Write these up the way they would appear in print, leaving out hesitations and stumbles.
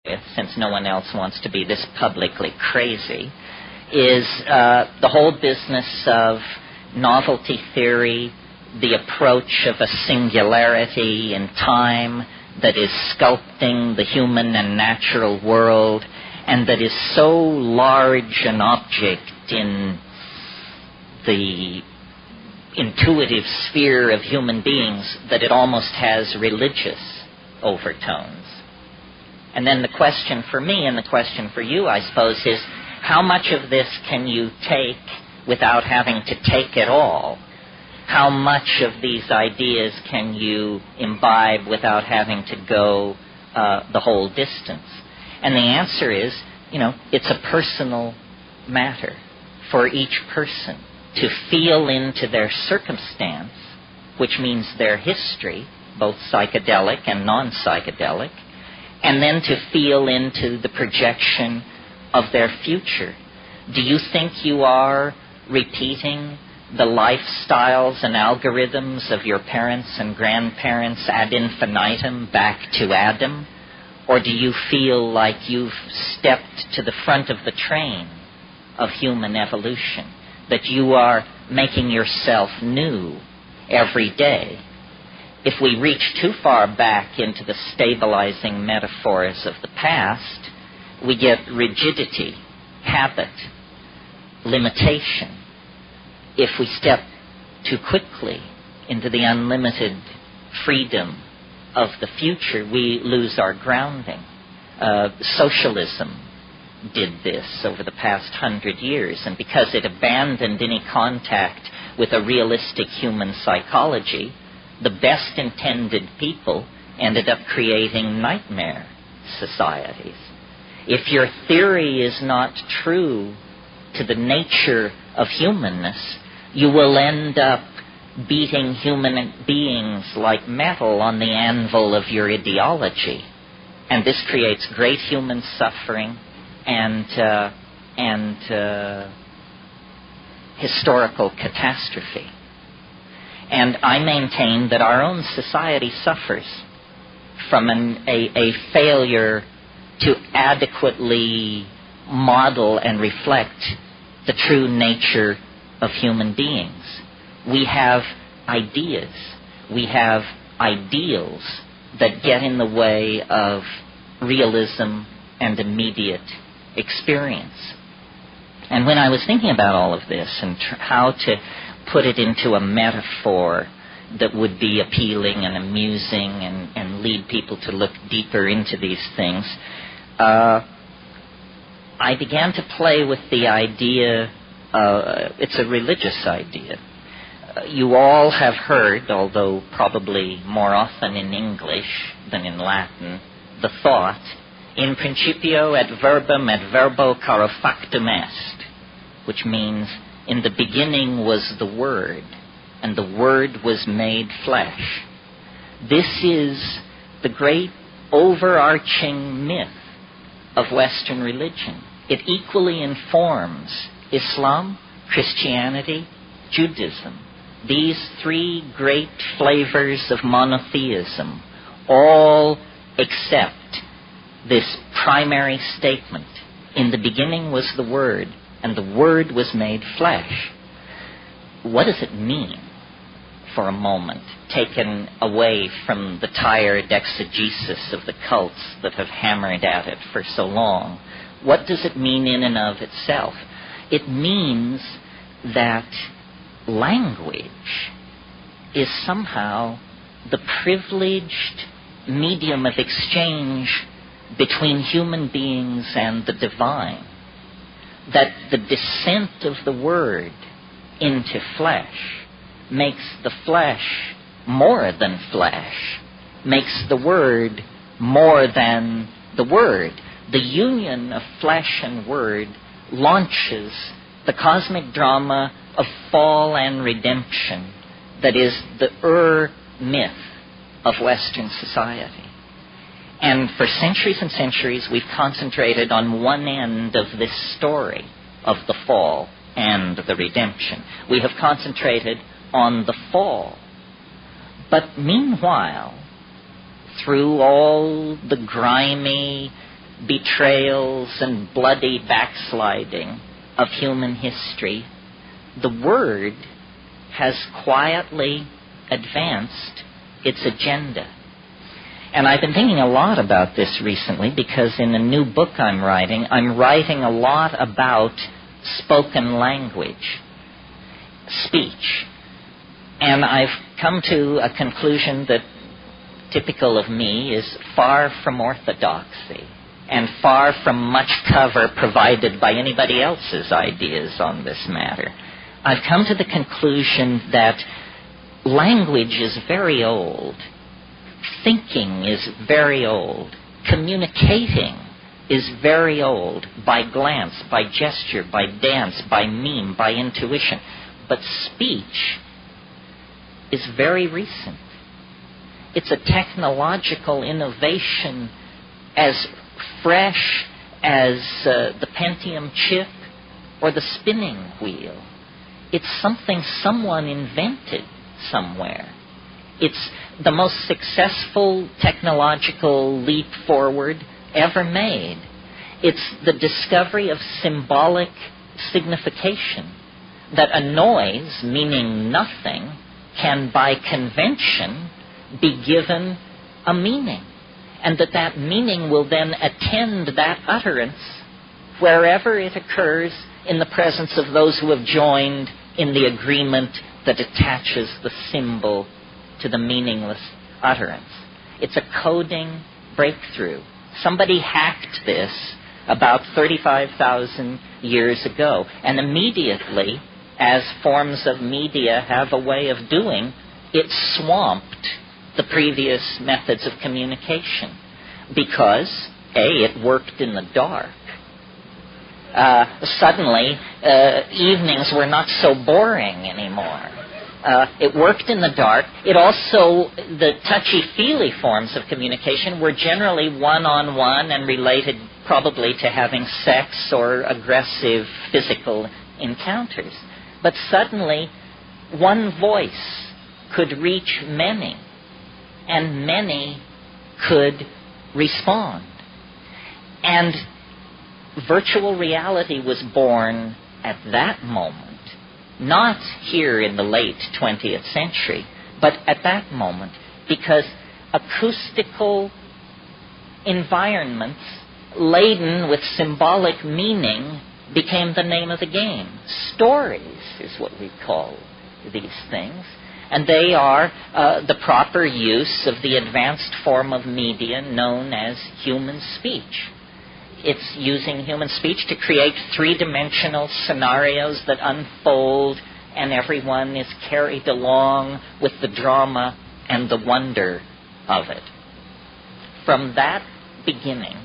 with, since no one else wants to be this publicly crazy, is the whole business of novelty theory, the approach of a singularity in time that is sculpting the human and natural world, and that is so large an object in the intuitive sphere of human beings that it almost has religious overtones. And then the question for me and the question for you, I suppose, is how much of this can you take without having to take it all? How much of these ideas can you imbibe without having to go the whole distance? And the answer is, it's a personal matter for each person to feel into their circumstance, which means their history, both psychedelic and non-psychedelic, and then to feel into the projection of their future. Do you think you are repeating the lifestyles and algorithms of your parents and grandparents ad infinitum back to Adam? Or do you feel like you've stepped to the front of the train of human evolution, that you are making yourself new every day? If we reach too far back into the stabilizing metaphors of the past, we get rigidity, habit, limitation. If we step too quickly into the unlimited freedom of the future, we lose our grounding. Socialism did this over the past 100 years, and because it abandoned any contact with a realistic human psychology, the best intended people ended up creating nightmare societies. If your theory is not true to the nature of humanness, you will end up beating human beings like metal on the anvil of your ideology. And this creates great human suffering and historical catastrophe. And I maintain that our own society suffers from a failure to adequately model and reflect the true nature of human beings. We have ideas, we have ideals that get in the way of realism and immediate experience. And when I was thinking about all of this and how to put it into a metaphor that would be appealing and amusing and lead people to look deeper into these things, I began to play with the idea, it's a religious idea. You all have heard, although probably more often in English than in Latin, the thought, in principio et verbum et verbo caro factum est, which means in the beginning was the Word, and the Word was made flesh. This is the great overarching myth of Western religion. It equally informs Islam, Christianity, Judaism. These three great flavors of monotheism all accept this primary statement. In the beginning was the Word, and the Word was made flesh. What does it mean, for a moment, taken away from the tired exegesis of the cults that have hammered at it for so long? What does it mean in and of itself? It means that language is somehow the privileged medium of exchange between human beings and the divine. That the descent of the Word into flesh makes the flesh more than flesh, makes the Word more than the Word. The union of flesh and Word launches the cosmic drama of fall and redemption that is the myth of Western society. And for centuries and centuries, we've concentrated on one end of this story of the fall and the redemption. We have concentrated on the fall. But meanwhile, through all the grimy betrayals and bloody backsliding of human history, the Word has quietly advanced its agenda. And I've been thinking a lot about this recently because in a new book I'm writing a lot about spoken language, speech. And I've come to a conclusion that, typical of me, is far from orthodoxy and far from much cover provided by anybody else's ideas on this matter. I've come to the conclusion that language is very old. Thinking is very old. Communicating is very old, by glance, by gesture, by dance, by meme, by intuition. But speech is very recent. It's a technological innovation as fresh as the Pentium chip or the spinning wheel. It's something someone invented somewhere. It's the most successful technological leap forward ever made. It's the discovery of symbolic signification, that a noise, meaning nothing, can by convention be given a meaning, and that meaning will then attend that utterance wherever it occurs in the presence of those who have joined in the agreement that attaches the symbol to the meaningless utterance. It's a coding breakthrough. Somebody hacked this about 35,000 years ago, and immediately, as forms of media have a way of doing, it swamped the previous methods of communication because, A, it worked in the dark. Suddenly, evenings were not so boring anymore. It worked in the dark. It also, the touchy-feely forms of communication were generally one-on-one and related probably to having sex or aggressive physical encounters. But suddenly, one voice could reach many, and many could respond. And virtual reality was born at that moment. Not here in the late 20th century, but at that moment, because acoustical environments laden with symbolic meaning became the name of the game. Stories is what we call these things, and they are the proper use of the advanced form of media known as human speech. It's using human speech to create three-dimensional scenarios that unfold, and everyone is carried along with the drama and the wonder of it. From that beginning,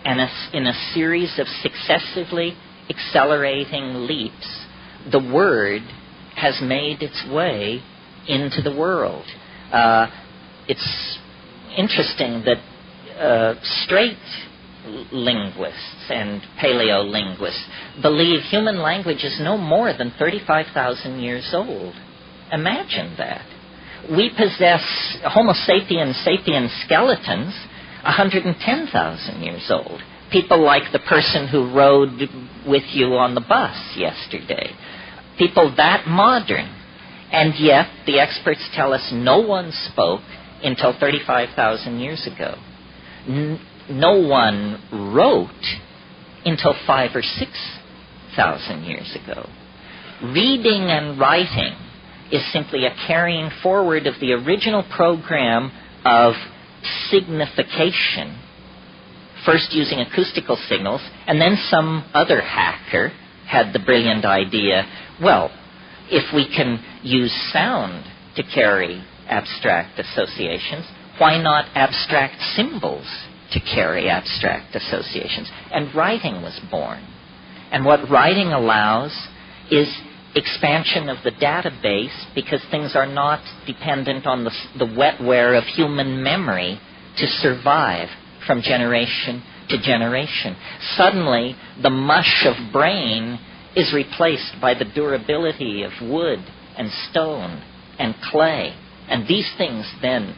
and in a series of successively accelerating leaps, the Word has made its way into the world. It's interesting that straight linguists and paleolinguists believe human language is no more than 35,000 years old. Imagine that. We possess Homo sapiens sapiens skeletons 110,000 years old. People like the person who rode with you on the bus yesterday. People that modern. And yet, the experts tell us no one spoke until 35,000 years ago. No one wrote until 5,000 or 6,000 years ago. Reading and writing is simply a carrying forward of the original program of signification, first using acoustical signals, and then some other hacker had the brilliant idea, well, if we can use sound to carry abstract associations, why not abstract symbols to carry abstract associations? And writing was born. And what writing allows is expansion of the database, because things are not dependent on the wetware of human memory to survive from generation to generation. Suddenly, the mush of brain is replaced by the durability of wood and stone and clay. And these things then